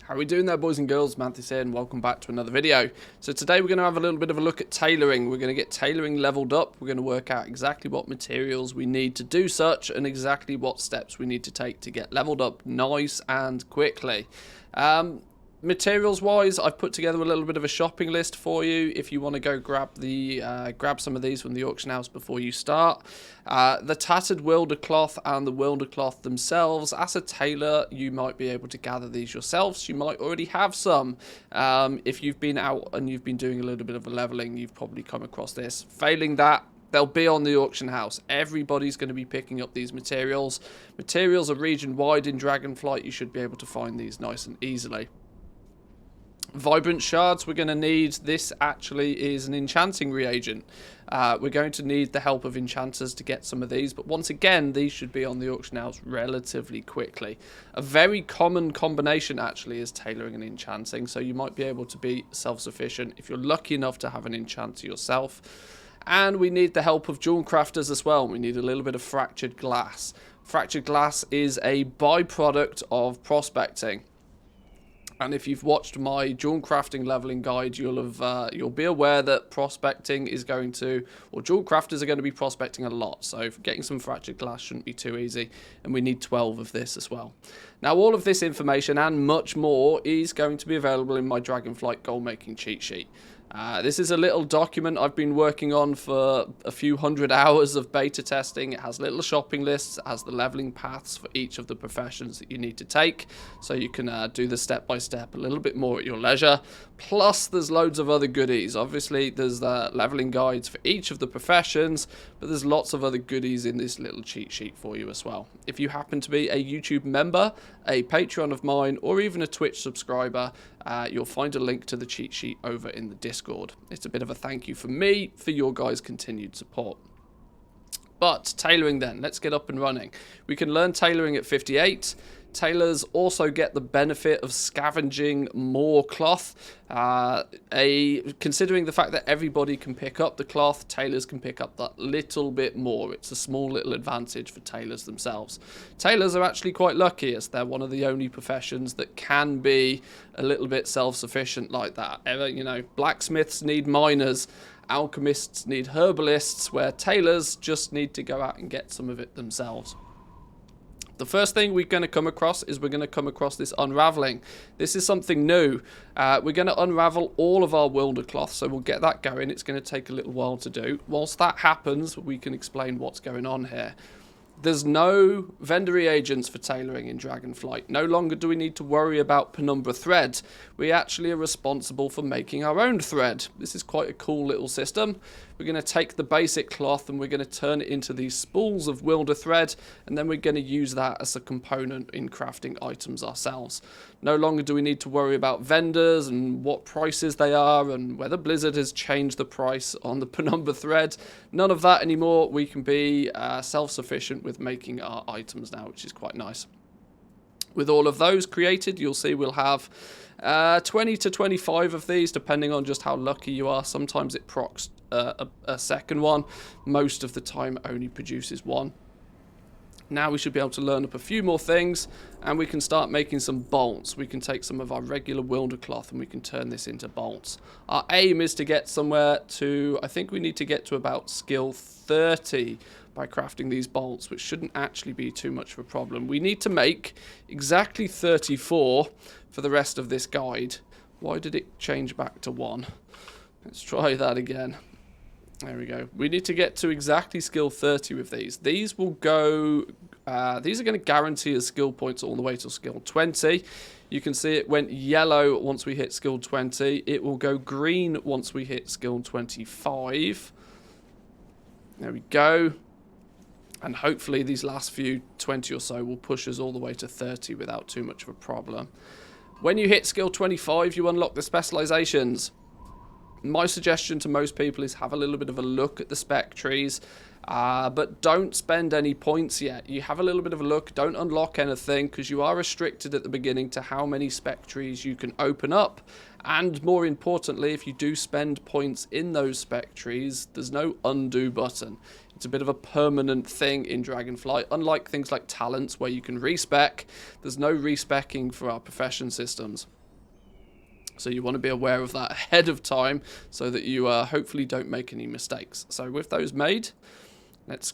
How are we doing there, boys and girls? Manthieus here, and welcome back to another video. So today we're going to have a little bit of a look at tailoring. We're going to get tailoring leveled up. We're going to work out exactly what materials we need to do such and exactly what steps we need to take to get leveled up nice and quickly. Materials wise, I've put together a little bit of a shopping list for you if you want to go grab some of these from the auction house before you start. The tattered wilder cloth and the wilder cloth themselves, as a tailor you might be able to gather these yourselves. You might already have some. If you've been out and you've been doing a little bit of a leveling, you've probably come across this. Failing that, they'll be on the auction house. Everybody's going to be picking up these materials. Materials are region wide in Dragonflight. You should be able to find these nice and easily. Vibrant shards, we're going to need, this actually is an enchanting reagent. We're going to need the help of enchanters to get some of these, but once again, these should be on the auction house relatively quickly. A very common combination actually is tailoring and enchanting, so you might be able to be self-sufficient if you're lucky enough to have an enchanter yourself. And we need the help of jewel crafters as well. We need a little bit of fractured glass. Fractured glass is a byproduct of prospecting. And if you've watched my jewel crafting leveling guide, you'll be aware that prospecting is going to, or jewel crafters are going to be prospecting a lot. So getting some fractured glass shouldn't be too easy, and we need 12 of this as well. Now, all of this information and much more is going to be available in my Dragonflight gold making cheat sheet. This is a little document I've been working on for a few hundred hours of beta testing. It has little shopping lists, it has the leveling paths for each of the professions that you need to take, so you can do the step-by-step a little bit more at your leisure. Plus, there's loads of other goodies. Obviously, there's the leveling guides for each of the professions, but there's lots of other goodies in this little cheat sheet for you as well. If you happen to be a YouTube member, a Patreon of mine, or even a Twitch subscriber, you'll find a link to the cheat sheet over in the Discord. It's a bit of a thank you from me for your guys' continued support. But tailoring then, let's get up and running. We can learn tailoring at 58. Tailors also get the benefit of scavenging more cloth. Considering the fact that everybody can pick up the cloth, tailors can pick up that little bit more. It's a small little advantage for tailors themselves. Tailors are actually quite lucky, as they're one of the only professions that can be a little bit self-sufficient like that. You know, blacksmiths need miners, alchemists need herbalists, where tailors just need to go out and get some of it themselves. The first thing we're going to come across is we're going to come across this unraveling. This is something new. We're going to unravel all of our wilder cloth, so we'll get that going. It's going to take a little while to do. Whilst that happens, we can explain what's going on here. There's no vendor reagents for tailoring in Dragonflight. No longer do we need to worry about penumbra thread. We actually are responsible for making our own thread. This is quite a cool little system. We're going to take the basic cloth and we're going to turn it into these spools of wilder thread, and then we're going to use that as a component in crafting items ourselves. No longer do we need to worry about vendors and what prices they are and whether Blizzard has changed the price on the penumbra thread. None of that anymore. We can be self-sufficient with making our items now, which is quite nice. With all of those created, you'll see we'll have 20 to 25 of these, depending on just how lucky you are. Sometimes it procs a second one. Most of the time only produces one. Now we should be able to learn up a few more things, and we can start making some bolts. We can take some of our regular wilder cloth and we can turn this into bolts. Our aim is to get somewhere to, I think we need to get to about skill 30 by crafting these bolts, which shouldn't actually be too much of a problem. We need to make exactly 34 for the rest of this guide. Why did it change back to 1? Let's try that again. There we go. We need to get to exactly skill 30 with these. These will go, these are going to guarantee us skill points all the way to skill 20. You can see it went yellow once we hit skill 20. It will go green once we hit skill 25. There we go. And hopefully these last few 20 or so will push us all the way to 30 without too much of a problem. When you hit skill 25, you unlock the specializations. My suggestion to most people is have a little bit of a look at the spec trees. But don't spend any points yet. You have a little bit of a look, don't unlock anything, because you are restricted at the beginning to how many spec trees you can open up. And more importantly, if you do spend points in those spec trees, there's no undo button. It's a bit of a permanent thing in Dragonflight. Unlike things like talents where you can respec, there's no respecking for our profession systems. So you want to be aware of that ahead of time so that you hopefully don't make any mistakes. So with those made, let's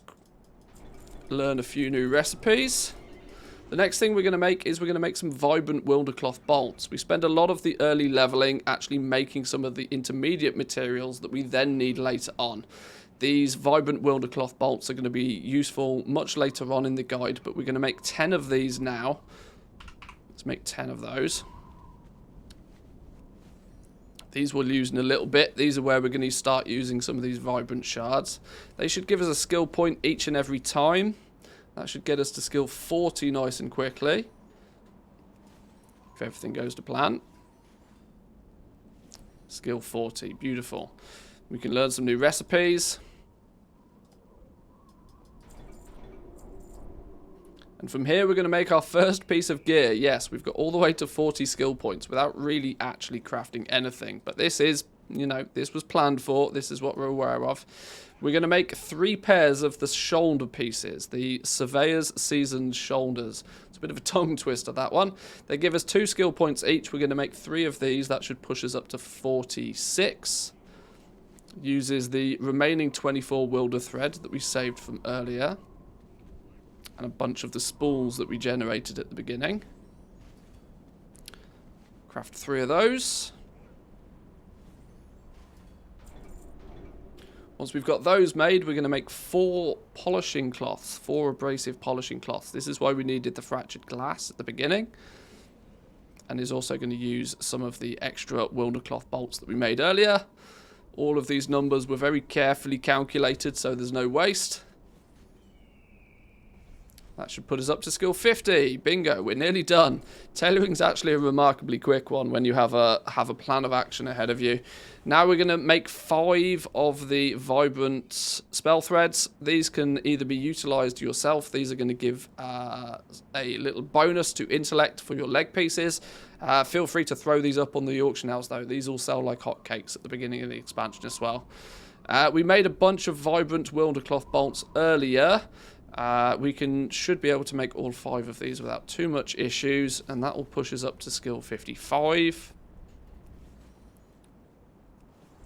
learn a few new recipes. The next thing we're going to make is we're going to make some vibrant wildercloth bolts. We spend a lot of the early leveling actually making some of the intermediate materials that we then need later on. These vibrant wildercloth bolts are going to be useful much later on in the guide, but we're going to make 10 of these now. Let's make 10 of those. These we'll use in a little bit. These are where we're going to start using some of these vibrant shards. They should give us a skill point each and every time. That should get us to skill 40 nice and quickly, if everything goes to plan. Skill 40, beautiful. We can learn some new recipes. And from here, we're going to make our first piece of gear. Yes, we've got all the way to 40 skill points without really actually crafting anything. But this is, you know, this was planned for. This is what we're aware of. We're going to make 3 pairs of the shoulder pieces, the Surveyor's Seasoned Shoulders. It's a bit of a tongue twister, that one. They give us 2 skill points each. We're going to make 3 of these. That should push us up to 46. Uses the remaining 24 wilder thread that we saved from earlier. And a bunch of the spools that we generated at the beginning. Craft 3 of those. Once we've got those made, we're going to make 4 polishing cloths, 4 abrasive polishing cloths. This is why we needed the fractured glass at the beginning. And is also going to use some of the extra wildercloth bolts that we made earlier. All of these numbers were very carefully calculated, so there's no waste. That should put us up to skill 50. Bingo, we're nearly done. Tailoring's actually a remarkably quick one when you have a plan of action ahead of you. Now we're going to make 5 of the vibrant spell threads. These can either be utilized yourself. These are going to give a little bonus to intellect for your leg pieces. Feel free to throw these up on the auction house though. These all sell like hotcakes at the beginning of the expansion as well. We made a bunch of vibrant wildercloth bolts earlier. We should be able to make all 5 of these without too much issues, and that will push us up to skill 55.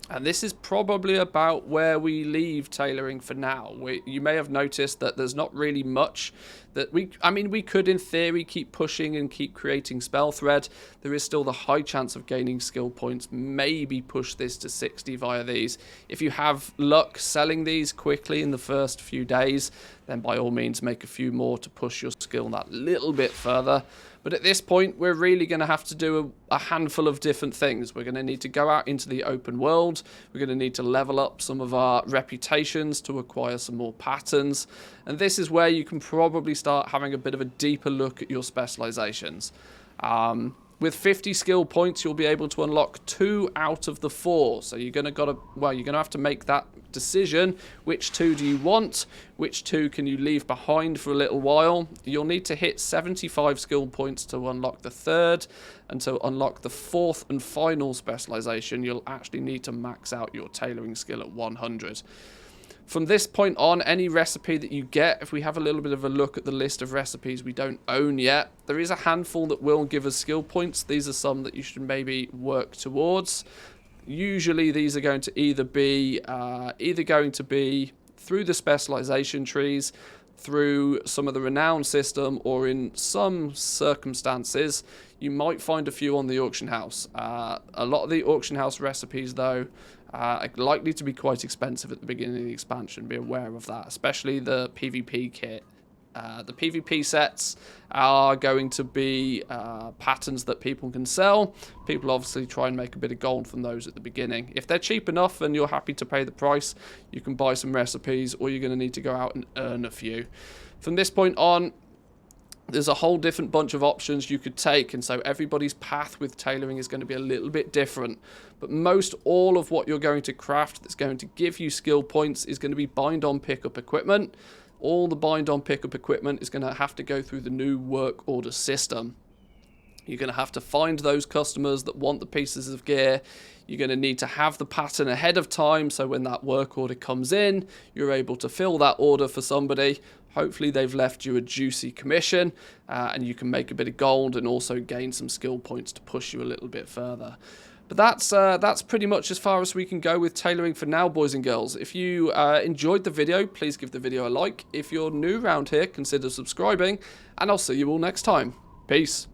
And this is probably about where we leave tailoring for now. You may have noticed that there's not really much that we could in theory keep pushing and keep creating spell thread. There is still the high chance of gaining skill points. Maybe push this to 60 via these. If you have luck selling these quickly in the first few days, then by all means make a few more to push your skill that little bit further. But at this point, we're really going to have to do a handful of different things. We're going to need to go out into the open world. We're going to need to level up some of our reputations to acquire some more patterns. And this is where you can probably start having a bit of a deeper look at your specializations. With 50 skill points, you'll be able to unlock 2 out of the 4. So you're going to have to make that decision. Which 2 do you want? Which 2 can you leave behind for a little while? You'll need to hit 75 skill points to unlock the 3rd, and to unlock the 4th and final specialization, you'll actually need to max out your tailoring skill at 100. From this point on, any recipe that you get, if we have a little bit of a look at the list of recipes we don't own yet, there is a handful that will give us skill points. These are some that you should maybe work towards. Usually these are going to either be through the specialization trees, through some of the renown system, or in some circumstances you might find a few on the auction house. A lot of the auction house recipes though are likely to be quite expensive at the beginning of the expansion. Be aware of that, especially the PvP kit. The PvP sets are going to be patterns that people can sell. People obviously try and make a bit of gold from those at the beginning. If they're cheap enough and you're happy to pay the price, you can buy some recipes, or you're going to need to go out and earn a few. From this point on, there's a whole different bunch of options you could take, and so everybody's path with tailoring is going to be a little bit different. But most all of what you're going to craft that's going to give you skill points is going to be bind on pickup equipment. All the bind on pickup equipment is going to have to go through the new work order system. You're going to have to find those customers that want the pieces of gear. You're going to need to have the pattern ahead of time, so when that work order comes in, you're able to fill that order for somebody. Hopefully they've left you a juicy commission, and you can make a bit of gold and also gain some skill points to push you a little bit further. But that's pretty much as far as we can go with tailoring for now, boys and girls. If you enjoyed the video, please give the video a like. If you're new around here, consider subscribing, and I'll see you all next time. Peace.